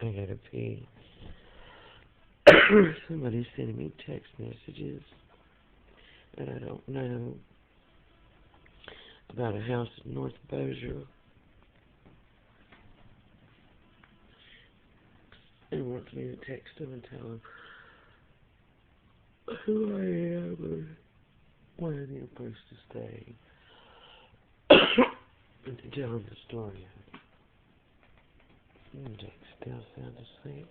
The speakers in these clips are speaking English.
I gotta pee. Somebody's sending me text messages that I don't know about a house in North Bossier. And wants me to text them and tell them who I am and where they're supposed to stay. And to tell them the story. Jake's still sound asleep.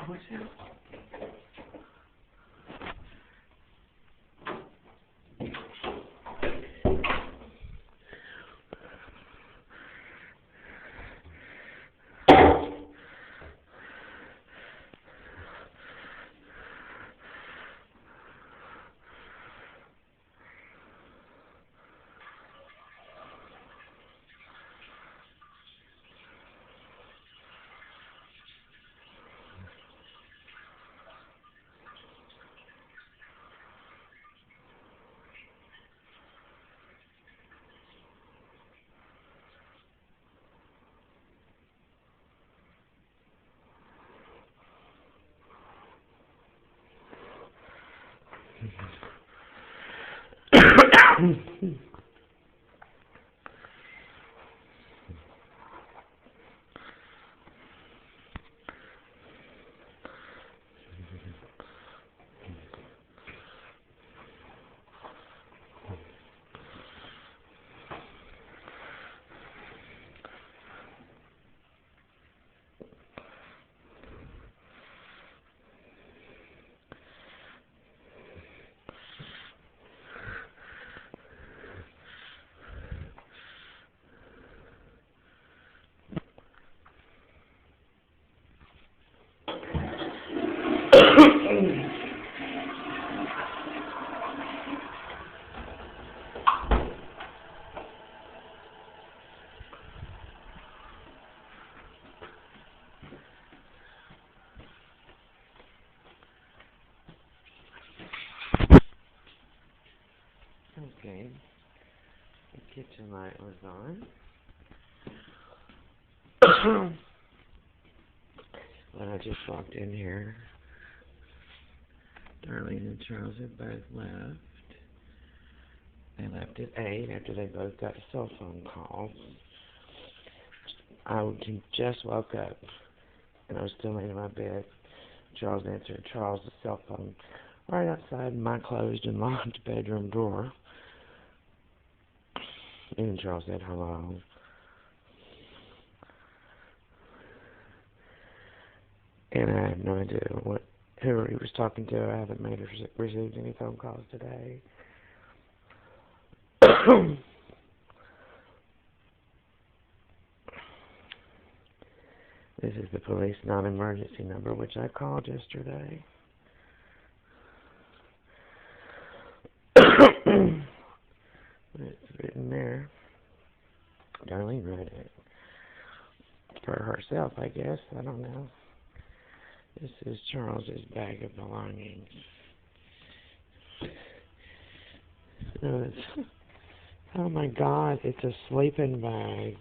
What's that? Okay, the kitchen light was on. When I just walked in here, Darlene and Charles had both left. They left at 8 after they both got a cell phone call. I just woke up and I was still laying in my bed. Charles answered Charles' cell phone right outside my closed and locked bedroom door. And Charles said hello. And I have no idea who he was talking to. I haven't received any phone calls today. This is the police non-emergency number, which I called yesterday. It's written there. Darlene read it. For herself, I guess. I don't know. This is Charles's bag of belongings. Oh my God, it's a sleeping bag.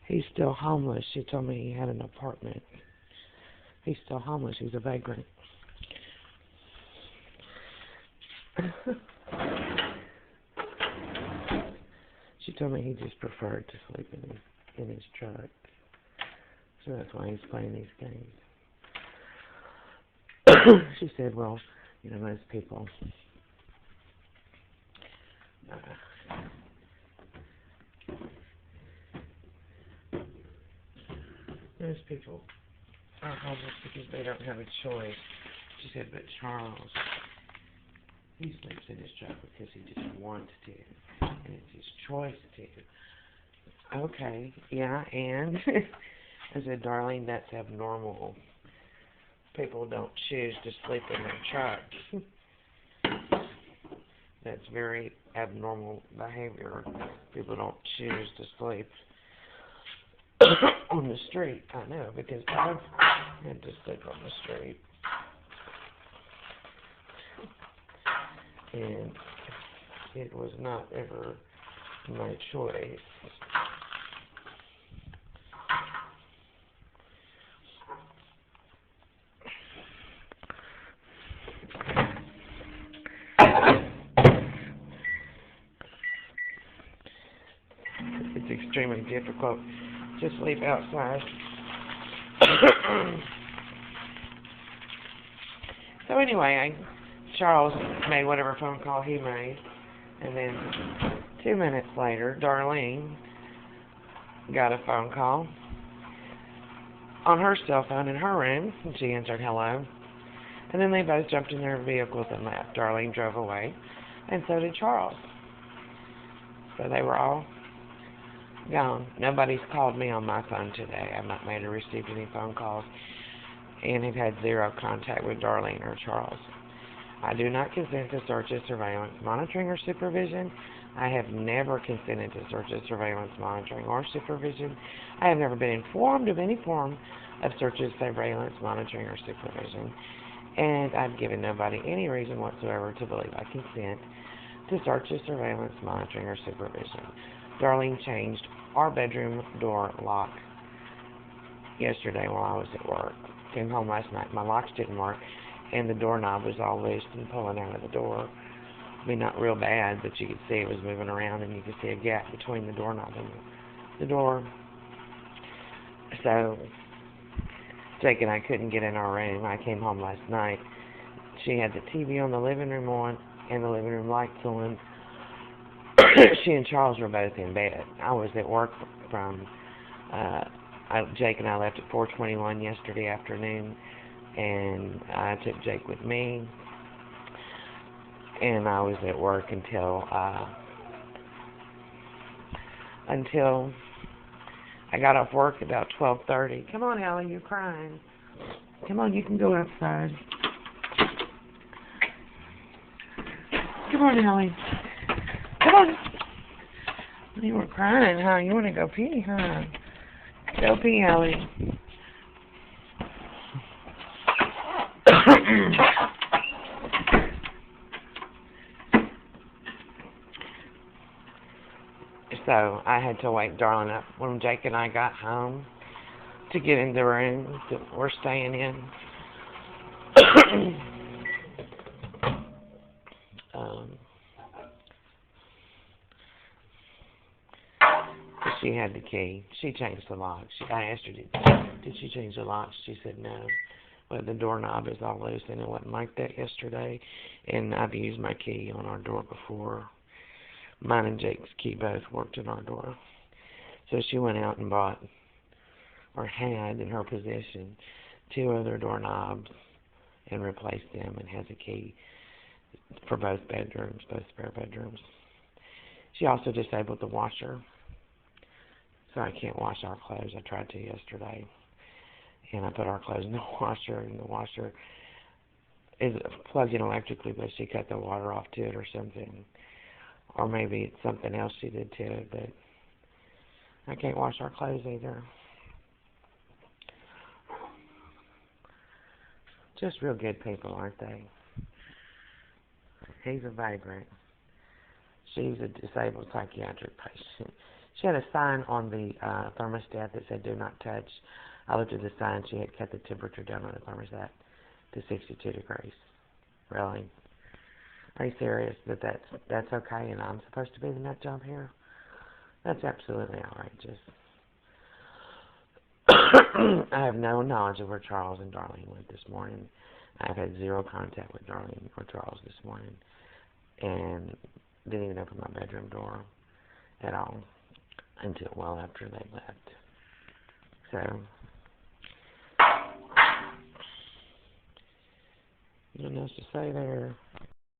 He's still homeless. She told me he had an apartment. He's still homeless. He's a vagrant. She told me he just preferred to sleep in his truck. So that's why he's playing these games. She said, well, most people most people are homeless because they don't have a choice. She said, but Charles, he sleeps in his truck because he just wants to. It's his choice to. Okay, yeah, and I said, Darlene, that's abnormal. People don't choose to sleep in their truck. That's very abnormal behavior. People don't choose to sleep on the street. I know, because I've had to sleep on the street. And it was not ever my choice. It's extremely difficult to sleep outside. So anyway, Charles made whatever phone call he made, and then 2 minutes later, Darlene got a phone call on her cell phone in her room, and she answered hello. And then they both jumped in their vehicles and left. Darlene drove away, and so did Charles. So they were all gone. Nobody's called me on my phone today. I've not made or received any phone calls, and have had zero contact with Darlene or Charles. I do not consent to searches, surveillance, monitoring, or supervision. I have never consented to searches, surveillance, monitoring, or supervision. I have never been informed of any form of searches, surveillance, monitoring, or supervision. And I've given nobody any reason whatsoever to believe I consent to searches, surveillance, monitoring, or supervision. Darlene changed our bedroom door lock yesterday while I was at work. Came home last night. My locks didn't work, and the doorknob was all loose and pulling out of the door. I mean, not real bad, but you could see it was moving around, and you could see a gap between the doorknob and the door. So Jake and I couldn't get in our room. I came home last night. She had the TV on the living room on and the living room lights on. She and Charles were both in bed. I was at work from, Jake and I left at 4:21 yesterday afternoon, and I took Jake with me, and I was at work until I got off work about 12:30. Come on, Allie, you're crying. Come on, you can go outside. Come on, Allie. Come on. You were crying, huh? You want to go pee, huh? Go pee, Allie. So I had to wake Darlene up when Jake and I got home to get in the room that we're staying in. She had the key. She changed the lock. I asked her, did she change the lock? She said no. But the doorknob is all loose, and it wasn't like that yesterday. And I've used my key on our door before. Mine and Jake's key both worked in our door. So she went out and bought, or had in her possession, 2 other doorknobs and replaced them, and has a key for both bedrooms, both spare bedrooms. She also disabled the washer, so I can't wash our clothes. I tried to yesterday, and I put our clothes in the washer, and the washer is plugged in electrically, but she cut the water off to it or something. Or maybe it's something else she did to it, but I can't wash our clothes either. Just real good people, aren't they? He's a vagrant. She's a disabled psychiatric patient. She had a sign on the thermostat that said, do not touch. I looked at the sign. She had cut the temperature down on the thermostat to 62 degrees. Really? Are you serious that that's okay and I'm supposed to be the nut job here? That's absolutely outrageous. I have no knowledge of where Charles and Darlene went this morning. I've had zero contact with Darlene or Charles this morning, and didn't even open my bedroom door at all until well after they left. So, nothing else to say there.